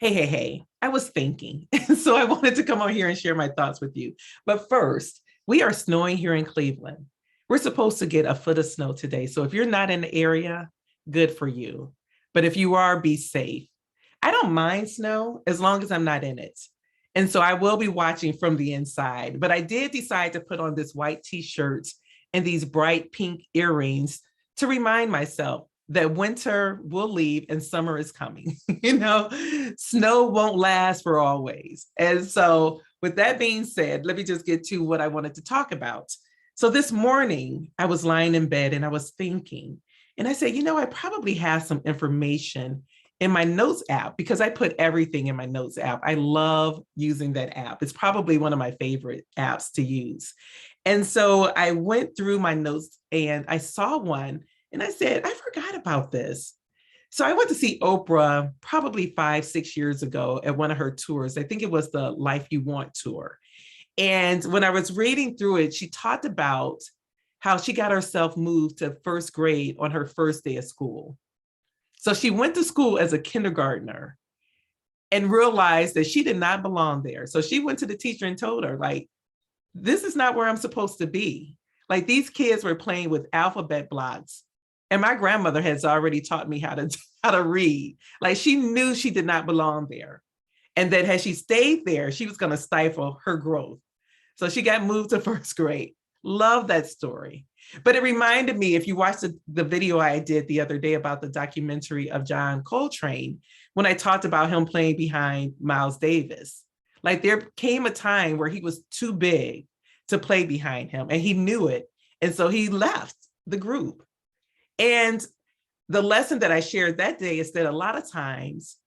Hey. I was thinking. So I wanted to come on here and share my thoughts with you. But first, we are snowing here in Cleveland. We're supposed to get a foot of snow today. So if you're not in the area, good for you. But if you are, be safe. I don't mind snow as long as I'm not in it. And so I will be watching from the inside. But I did decide to put on this white t-shirt and these bright pink earrings to remind myself that winter will leave and summer is coming. Snow won't last for always. And so with that being said, let me just get to what I wanted to talk about. So this morning I was lying in bed and I was thinking, and I said, I probably have some information in my notes app because I put everything in my notes app. I love using that app. It's probably one of my favorite apps to use. And so I went through my notes and I saw one and I said, I forgot about this. So I went to see Oprah probably 5-6 years ago at one of her tours. I think it was the Life You Want tour. And when I was reading through it, she talked about how she got herself moved to first grade on her first day of school. So she went to school as a kindergartner and realized that she did not belong there. So she went to the teacher and told her, like, this is not where I'm supposed to be. Like, these kids were playing with alphabet blocks. And my grandmother has already taught me how to read. Like, she knew she did not belong there. And that had she stayed there, she was going to stifle her growth. So she got moved to first grade. Love that story. But it reminded me, if you watched the video I did the other day about the documentary of John Coltrane, when I talked about him playing behind Miles Davis, like there came a time where he was too big to play behind him and he knew it. And so he left the group. And the lesson that I shared that day is that a lot of times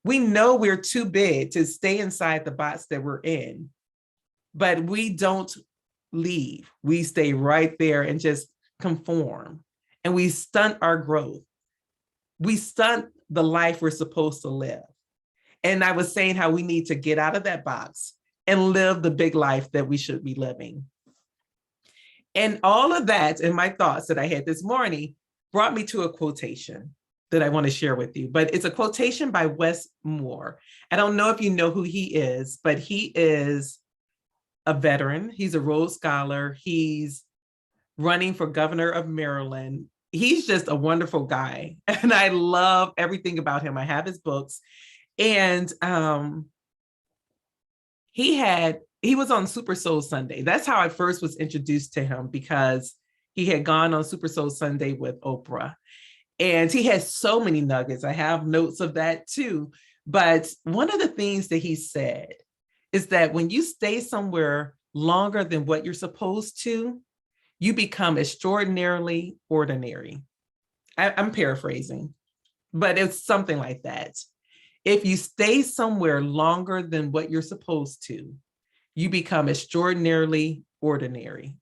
we know we're too big to stay inside the box that we're in, but we don't leave. We stay right there and just conform, and we stunt our growth. We stunt the life we're supposed to live. And I was saying how we need to get out of that box and live the big life that we should be living. And all of that in my thoughts that I had this morning brought me to a quotation that I want to share with you, but it's a quotation by Wes Moore. I don't know if you know who he is, but he is a veteran. He's a Rhodes Scholar. He's running for governor of Maryland. He's just a wonderful guy. And I love everything about him. I have his books. And he was on Super Soul Sunday. That's how I first was introduced to him, because he had gone on Super Soul Sunday with Oprah. And he has so many nuggets. I have notes of that too. But one of the things that he said is that when you stay somewhere longer than what you're supposed to, you become extraordinarily ordinary. I'm paraphrasing, but it's something like that. If you stay somewhere longer than what you're supposed to, you become extraordinarily ordinary.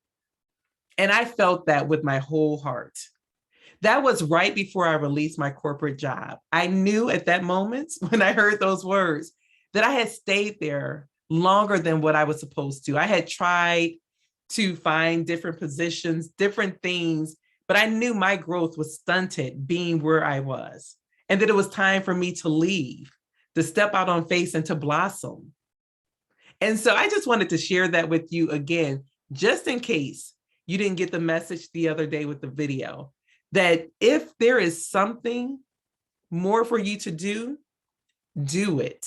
And I felt that with my whole heart. That was right before I released my corporate job. I knew at that moment when I heard those words that I had stayed there longer than what I was supposed to. I had tried to find different positions, different things, but I knew my growth was stunted being where I was, and that it was time for me to leave, to step out on faith and to blossom. And so I just wanted to share that with you again, just in case you didn't get the message the other day with the video, that if there is something more for you to do it.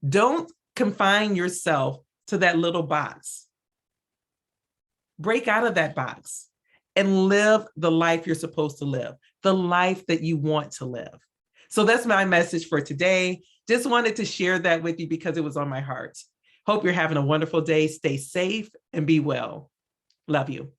Don't confine yourself to that little box. Break out of that box and live the life you're supposed to live, the life that you want to live. So that's my message for today. Just wanted to share that with you because it was on my heart. Hope you're having a wonderful day. Stay safe and be well. Love you.